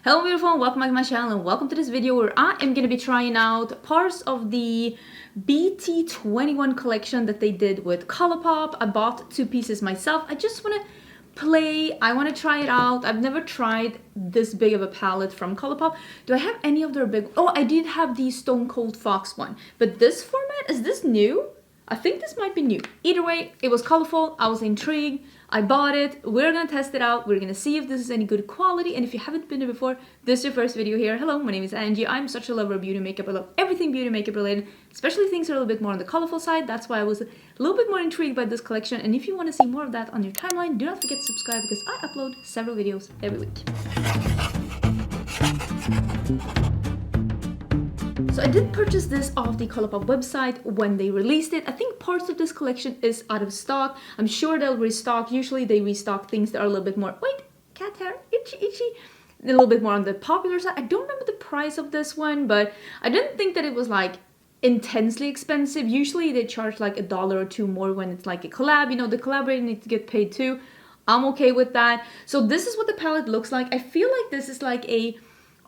Hello beautiful, welcome back to my channel and welcome to this video where I am going to be trying out parts of the BT21 collection that they did with Colourpop. I bought 2 pieces myself. I just want to play, I want to try it out. I've never tried this big of a palette from Colourpop. Do I have any of their big... Oh, I did have the Stone Cold Fox one. But this format, is this new? I think this might be new. Either way, it was colorful, I was intrigued, I bought it, we're gonna test it out, we're gonna see if this is any good quality, and if you haven't been here before, this is your first video here. Hello, my name is Angie, I'm such a lover of beauty makeup, I love everything beauty makeup related, especially things that are a little bit more on the colorful side. That's why I was a little bit more intrigued by this collection, and if you want to see more of that on your timeline, do not forget to subscribe because I upload several videos every week. So I did purchase this off the Colourpop website when they released it. I think parts of this collection is out of stock. I'm sure they'll restock. Usually they restock things that are a little bit more, wait, cat hair, itchy, itchy. A little bit more on the popular side. I don't remember the price of this one, but I didn't think that it was like intensely expensive. Usually they charge like $1 or $2 more when it's like a collab. You know, the collaborator needs to get paid too. I'm okay with that. So this is what the palette looks like. I feel like this is like a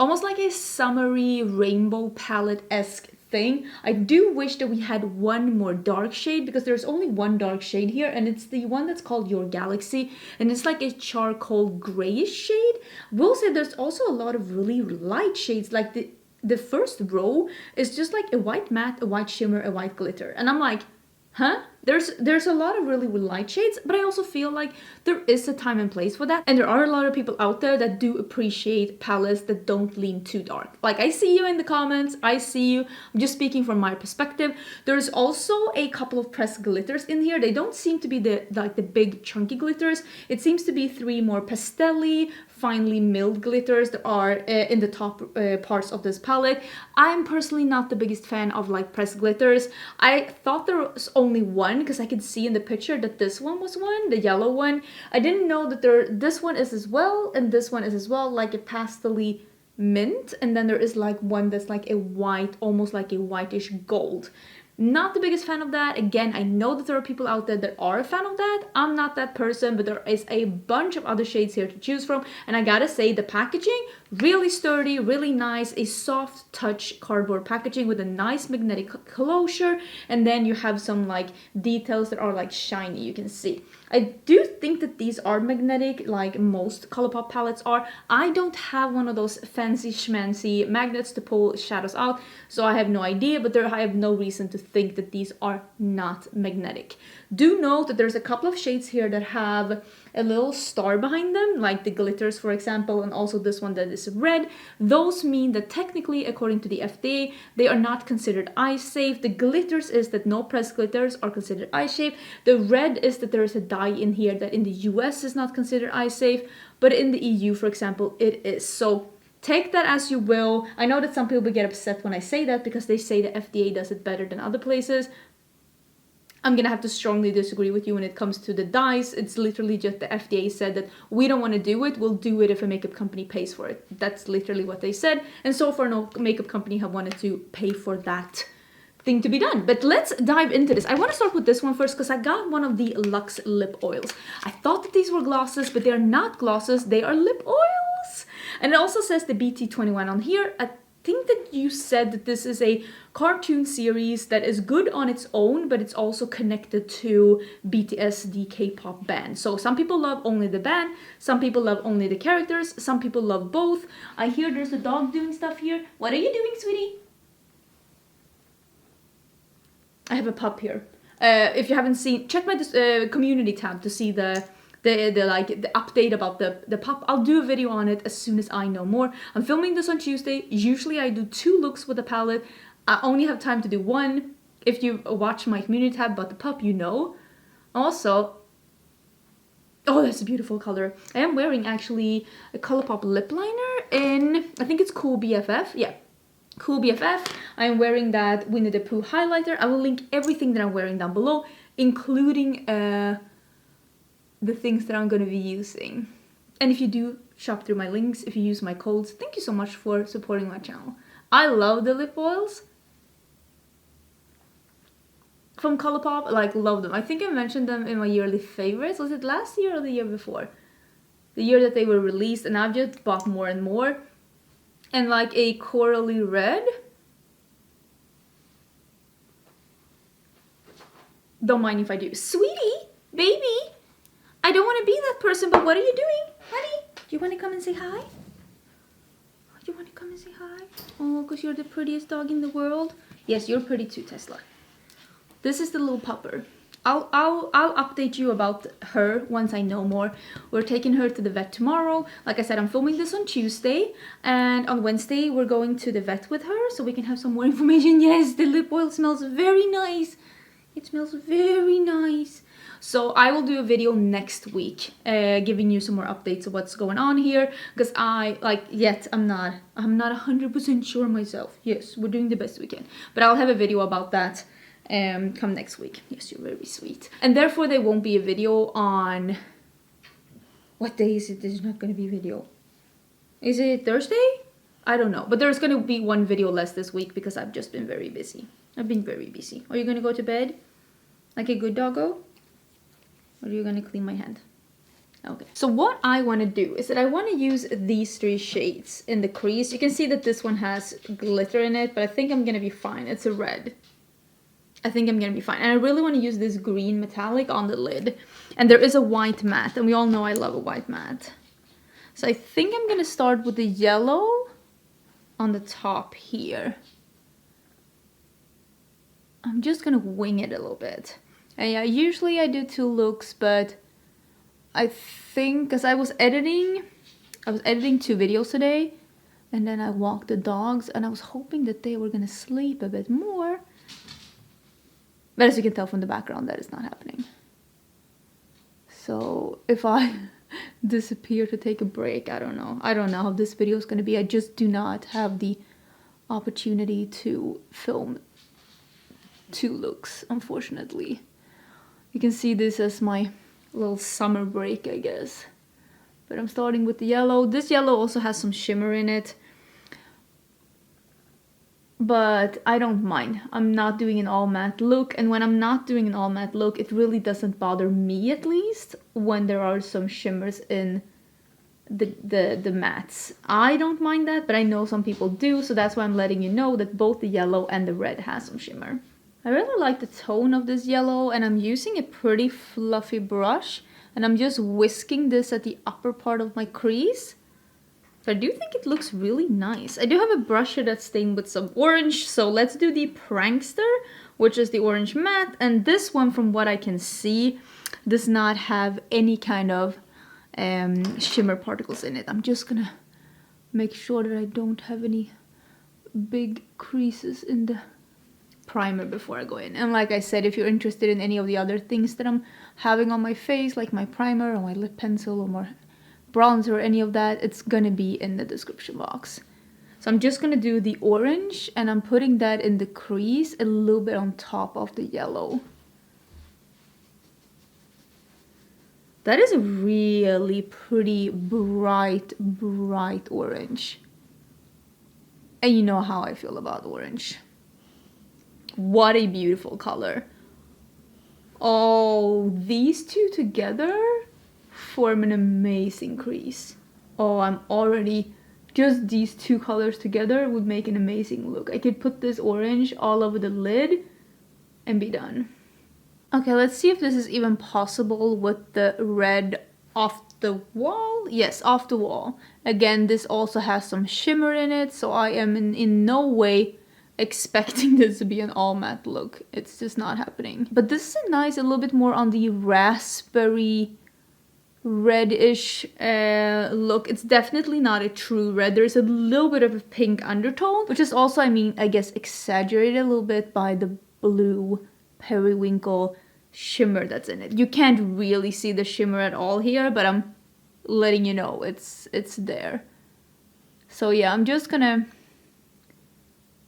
almost like a summery rainbow palette-esque thing. I do wish that we had one more dark shade because there's only one dark shade here and it's the one that's called Your Galaxy and it's like a charcoal grayish shade. We'll say there's also a lot of really light shades, like the first row is just like a white matte, a white shimmer, a white glitter, and I'm like, huh? There's a lot of really light shades, but I also feel like there is a time and place for that. And there are a lot of people out there that do appreciate palettes that don't lean too dark. Like, I see you in the comments, I see you. I'm just speaking from my perspective. There's also a couple of pressed glitters in here. They don't seem to be the big chunky glitters. It seems to be 3 more pastel-y, finely milled glitters that are in the top parts of this palette. I'm personally not the biggest fan of like pressed glitters. I thought there was only one because I could see in the picture that this one was one, the yellow one. I didn't know that this one is as well and this one is as well, like a pastel-y mint, and then there is like one that's like a white, almost like a whitish gold. Not the biggest fan of that. Again, I know that there are people out there that are a fan of that. I'm not that person, but there is a bunch of other shades here to choose from. And I gotta say, the packaging, really sturdy, really nice, a soft touch cardboard packaging with a nice magnetic closure. And then you have some like details that are like shiny, you can see. I do think that these are magnetic, like most Colourpop palettes are. I don't have one of those fancy schmancy magnets to pull shadows out, so I have no idea, but I have no reason to think that these are not magnetic. Do note that there's a couple of shades here that have a little star behind them, like the glitters, for example, and also this one that is red. Those mean that technically, according to the FDA, they are not considered eye safe. The glitters is that no pressed glitters are considered eye safe. The red is that there is a dye in here that in the US is not considered eye safe, but in the EU, for example, it is. So take that as you will. I know that some people get upset when I say that because they say the FDA does it better than other places. I'm gonna have to strongly disagree with you when it comes to the dyes. It's literally just the FDA said that we don't want to do it. We'll do it if a makeup company pays for it. That's literally what they said. And so far, no makeup company have wanted to pay for that thing to be done. But let's dive into this. I want to start with this one first because I got one of the Luxe lip oils. I thought that these were glosses, but they're not glosses. They are lip oils. And it also says the BT21 on here. I think that you said that this is a cartoon series that is good on its own, but it's also connected to BTS, the K-pop band. So some people love only the band, some people love only the characters, some people love both. I hear there's a dog doing stuff here. What are you doing, sweetie? I have a pup here. If you haven't seen, check my community tab to see the update about the pup. I'll do a video on it as soon as I know more. I'm filming this on Tuesday. Usually I do 2 looks with the palette. I only have time to do 1. If you watch my community tab about the pup, you know. Also, oh, that's a beautiful color. I am wearing actually a Colourpop lip liner in, I think it's Cool BFF. Yeah, Cool BFF. I am wearing that Winnie the Pooh highlighter. I will link everything that I'm wearing down below, including the things that I'm going to be using. And if you do shop through my links, if you use my codes, thank you so much for supporting my channel. I love the lip oils from Colourpop, like love them. I think I mentioned them in my yearly favorites. Was it last year or the year before? The year that they were released, and I've just bought more and more. and like a corally red. Don't mind if I do. Sweetie, baby, I don't want to be that person, but what are you doing? Honey, do you want to come and say hi? You want to come and say hi? Oh, because you're the prettiest dog in the world. Yes, you're pretty too, Tesla. This is the little pupper. I'll update you about her once I know more. We're taking her to the vet tomorrow. Like I said, I'm filming this on Tuesday, and on Wednesday we're going to the vet with her so we can have some more information. Yes, the lip oil smells very nice. It smells very nice. So I will do a video next week giving you some more updates of what's going on here, because I'm not 100% sure myself. Yes, we're doing the best we can, but I'll have a video about that come next week. Yes, you're very sweet. And therefore there won't be a video on, what day is it? There's not going to be a video. Is it Thursday? I don't know, but there's going to be one video less this week because I've just been very busy. I've been very busy. Are you going to go to bed like a good doggo? Or are you going to clean my hand? Okay. So what I want to do is that I want to use these 3 shades in the crease. You can see that this one has glitter in it, but I think I'm going to be fine. It's a red. I think I'm going to be fine. And I really want to use this green metallic on the lid. And there is a white matte, and we all know I love a white matte. So I think I'm going to start with the yellow on the top here. I'm just going to wing it a little bit. And yeah, usually I do 2 looks, but I think, because I was editing 2 videos today, and then I walked the dogs, and I was hoping that they were gonna sleep a bit more. But as you can tell from the background, that is not happening. So if I disappear to take a break, I don't know. I don't know how this video is gonna be. I just do not have the opportunity to film 2 looks, unfortunately. You can see this as my little summer break, I guess. But I'm starting with the yellow. This yellow also has some shimmer in it, but I don't mind. I'm not doing an all matte look, and when I'm not doing an all matte look, it really doesn't bother me, at least, when there are some shimmers in the mattes. I don't mind that, but I know some people do, so that's why I'm letting you know that both the yellow and the red has some shimmer. I really like the tone of this yellow, and I'm using a pretty fluffy brush, and I'm just whisking this at the upper part of my crease. So I do think it looks really nice. I do have a brush here that's stained with some orange, so let's do the Prankster, which is the orange matte, and this one, from what I can see, does not have any kind of shimmer particles in it. I'm just gonna make sure that I don't have any big creases in the primer before I go in. And like I said, if you're interested in any of the other things that I'm having on my face, like my primer or my lip pencil or more bronzer or any of that, it's gonna be in the description box. So I'm just gonna do the orange, and I'm putting that in the crease a little bit on top of the yellow. That is a really pretty bright orange. And you know how I feel about orange. What a beautiful color. Oh, these 2 together form an amazing crease. Oh, I'm already, just these 2 colors together would make an amazing look. I could put this orange all over the lid and be done. Okay, let's see if this is even possible with the red off the wall. Yes, off the wall. Again, this also has some shimmer in it, so I am in no way expecting this to be an all matte look. It's just not happening. But this is a nice, a little bit more on the raspberry reddish look. It's definitely not a true red. There's a little bit of a pink undertone, which is also, I mean, I guess exaggerated a little bit by the blue periwinkle shimmer that's in it. You can't really see the shimmer at all here, but I'm letting you know it's there. So yeah, I'm just gonna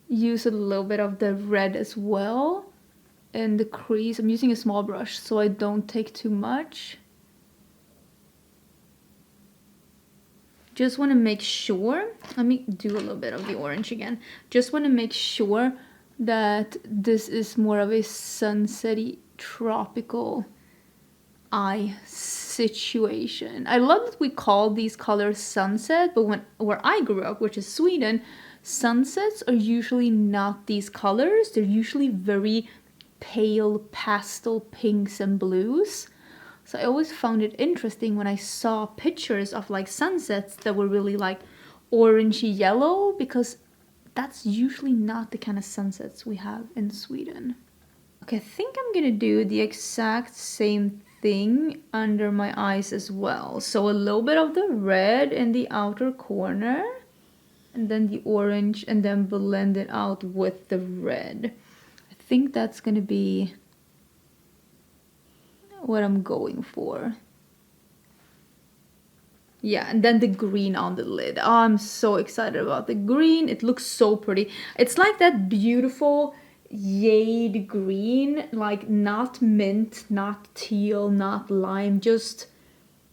use a little bit of the red as well in the crease. I'm using a small brush so I don't take too much. Just want to make sure, let me do a little bit of the orange again. Just want to make sure that this is more of a sunsetty tropical eye situation. I love that we call these colors sunset, but where I grew up, which is Sweden, sunsets are usually not these colors. They're usually very pale pastel pinks and blues. So I always found it interesting when I saw pictures of like sunsets that were really like orangey yellow, because that's usually not the kind of sunsets we have in Sweden. Okay, I think I'm gonna do the exact same thing under my eyes as well. So a little bit of the red in the outer corner, and then the orange, and then blend it out with the red. I think that's gonna be what I'm going for. Yeah, and then the green on the lid. Oh, I'm so excited about the green. It looks so pretty. It's like that beautiful jade green, like not mint, not teal, not lime, just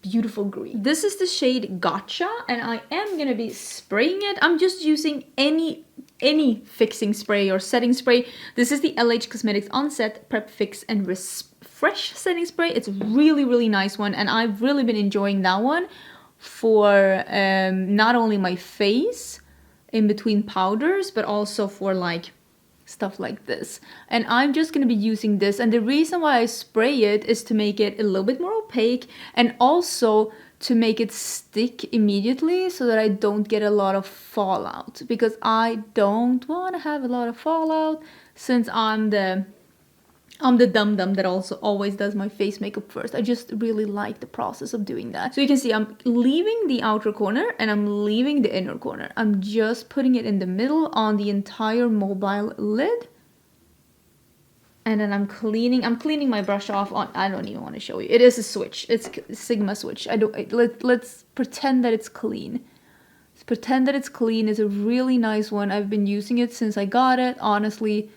beautiful green. This is the shade Gotcha, and I am gonna be spraying it. I'm just using any fixing spray or setting spray. This is the LH Cosmetics Onset Prep Fix and Refresh setting spray. It's really, really nice one, and I've really been enjoying that one for not only my face in between powders, but also for like stuff like this. And I'm just going to be using this, and the reason why I spray it is to make it a little bit more opaque, and also to make it stick immediately so that I don't get a lot of fallout, because I don't want to have a lot of fallout, since I'm the dum-dum that also always does my face makeup first. I just really like the process of doing that. So you can see I'm leaving the outer corner and I'm leaving the inner corner. I'm just putting it in the middle on the entire mobile lid. And then I'm cleaning my brush off on, I don't even want to show you. It is a switch. It's a Sigma switch. Let's pretend that it's clean. Let's pretend that it's clean. It's a really nice one. I've been using it since I got it. Honestly,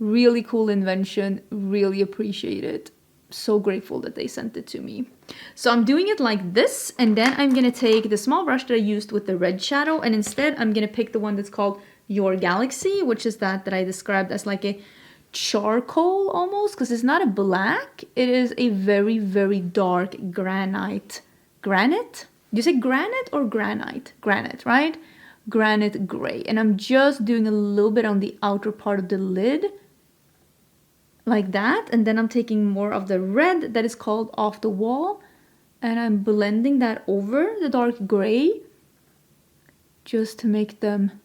really cool invention, really appreciate it. So grateful that they sent it to me. So I'm doing it like this, and then I'm gonna take the small brush that I used with the red shadow, and instead I'm gonna pick the one that's called Your Galaxy, which is that I described as like a charcoal almost, because it's not a black, it is a very, very dark granite. Granite? You say granite or granite? Granite, right? Granite gray. And I'm just doing a little bit on the outer part of the lid, like that, and then I'm taking more of the red that is called Off the Wall, and I'm blending that over the dark gray just to make them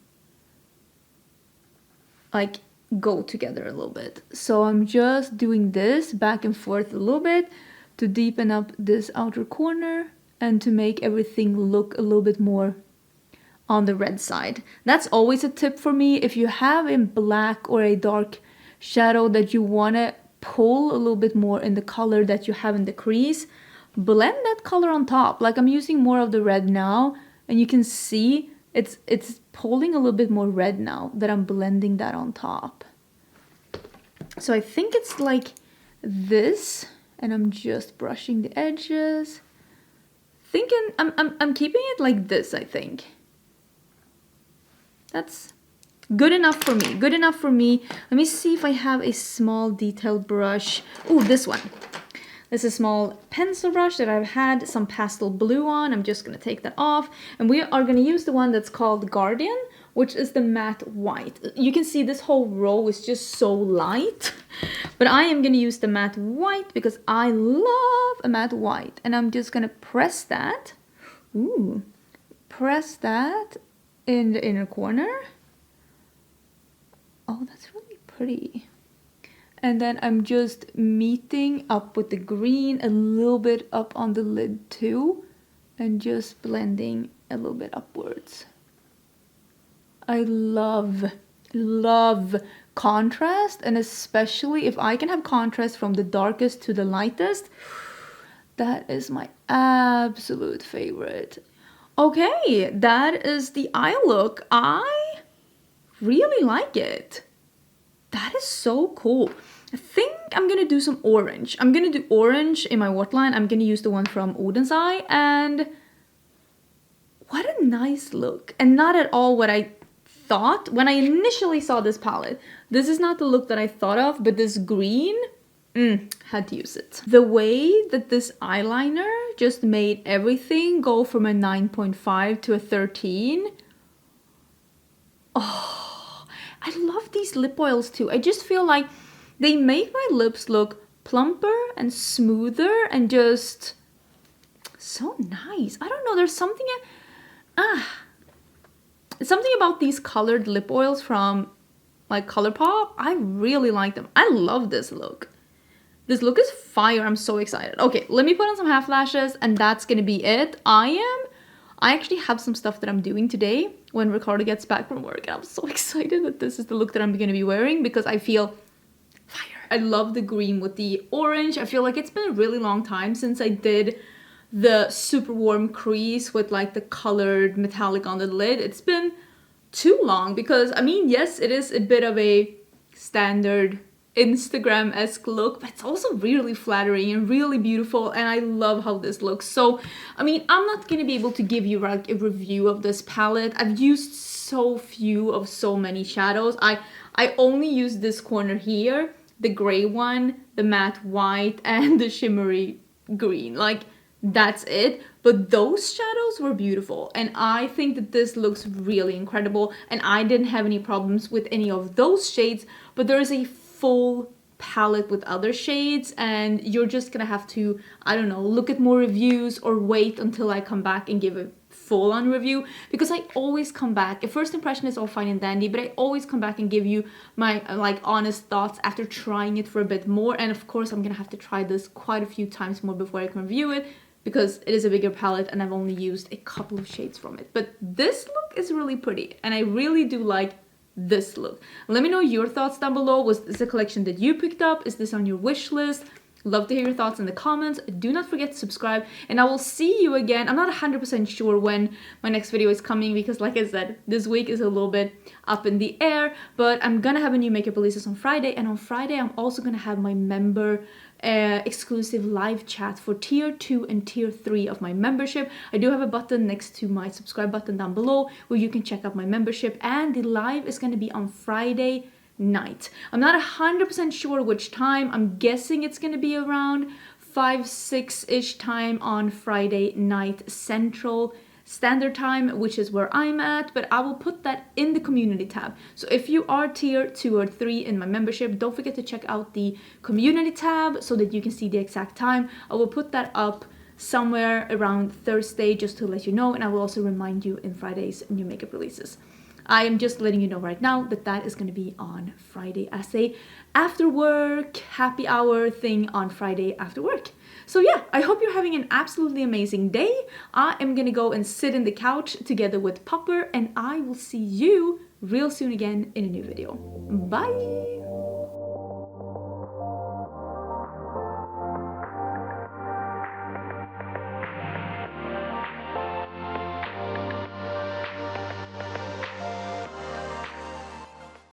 like go together a little bit. So I'm just doing this back and forth a little bit to deepen up this outer corner and to make everything look a little bit more on the red side. That's always a tip for me. If you have a black or a dark shadow that you want to pull a little bit more in the color that you have in the crease, blend that color on top. Like I'm using more of the red now, and you can see it's pulling a little bit more red now that I'm blending that on top. So I think it's like this, and I'm just brushing the edges. Thinking I'm keeping it like this, I think. That's good enough for me. Good enough for me. Let me see if I have a small detail brush. Oh, this one. This is a small pencil brush that I've had some pastel blue on. I'm just going to take that off. And we are going to use the one that's called Guardian, which is the matte white. You can see this whole row is just so light. But I am going to use the matte white because I love a matte white. And I'm just going to press that. Ooh. Press that in the inner corner. Oh, that's really pretty. And then I'm just meeting up with the green a little bit up on the lid too, and just blending a little bit upwards. I love contrast, and especially if I can have contrast from the darkest to the lightest, that is my absolute favorite. Okay, that is the eye look. I really like it. That is so cool. I think I'm gonna do some orange. I'm gonna do orange in my waterline. I'm gonna use the one from Oden's Eye, and what a nice look. And not at all what I thought when I initially saw this palette. This is not the look that I thought of, but this green, Had to use it. The way that this eyeliner just made everything go from a 9.5 to a 13. Oh, I love these lip oils too. I just feel like they make my lips look plumper and smoother and just so nice. I don't know, there's something something about these colored lip oils from like Colourpop. I really like them. I love this look. This look is fire. I'm so excited. Okay, let me put on some half lashes and that's gonna be it. I actually have some stuff that I'm doing today when Ricardo gets back from work. And I'm so excited that this is the look that I'm gonna be wearing because I feel fire. I love the green with the orange. I feel like it's been a really long time since I did the super warm crease with like the colored metallic on the lid. It's been too long because I mean, yes, it is a bit of a standard Instagram-esque look, but it's also really flattering and really beautiful, and I love how this looks. So I mean, I'm not gonna be able to give you like a review of this palette. I've used so few of so many shadows. I only use this corner here, the gray one, the matte white, and the shimmery green. Like, that's it. But those shadows were beautiful, and I think that this looks really incredible, and I didn't have any problems with any of those shades. But there is a full palette with other shades, and you're just gonna have to, I don't know, look at more reviews or wait until I come back and give a full-on review, because I always come back. A first impression is all fine and dandy, but I always come back and give you my like honest thoughts after trying it for a bit more. And of course I'm gonna have to try this quite a few times more before I can review it, because it is a bigger palette and I've only used a couple of shades from it. But this look is really pretty, and I really do like this look. Let me know your thoughts down below. Was this a collection that you picked up? Is this on your wish list? Love to hear your thoughts in the comments. Do not forget to subscribe, and I will see you again. I'm not 100% sure when my next video is coming, because like I said, this week is a little bit up in the air, but I'm gonna have a new makeup releases on Friday, and on Friday I'm also gonna have my member exclusive live chat for tier 2 and tier 3 of my membership. I do have a button next to my subscribe button down below where you can check out my membership, and the live is going to be on Friday night. I'm not 100% sure which time. I'm guessing it's going to be around 5-6-ish time on Friday night Central Standard Time, which is where I'm at, but I will put that in the community tab. So if you are tier 2 or 3 in my membership, don't forget to check out the community tab so that you can see the exact time. I will put that up somewhere around Thursday just to let you know, and I will also remind you in Friday's new makeup releases. I am just letting you know right now that that is going to be on Friday as a after work happy hour thing on Friday after work. So yeah, I hope you're having an absolutely amazing day. I am gonna go and sit in the couch together with Popper, and I will see you real soon again in a new video. Bye!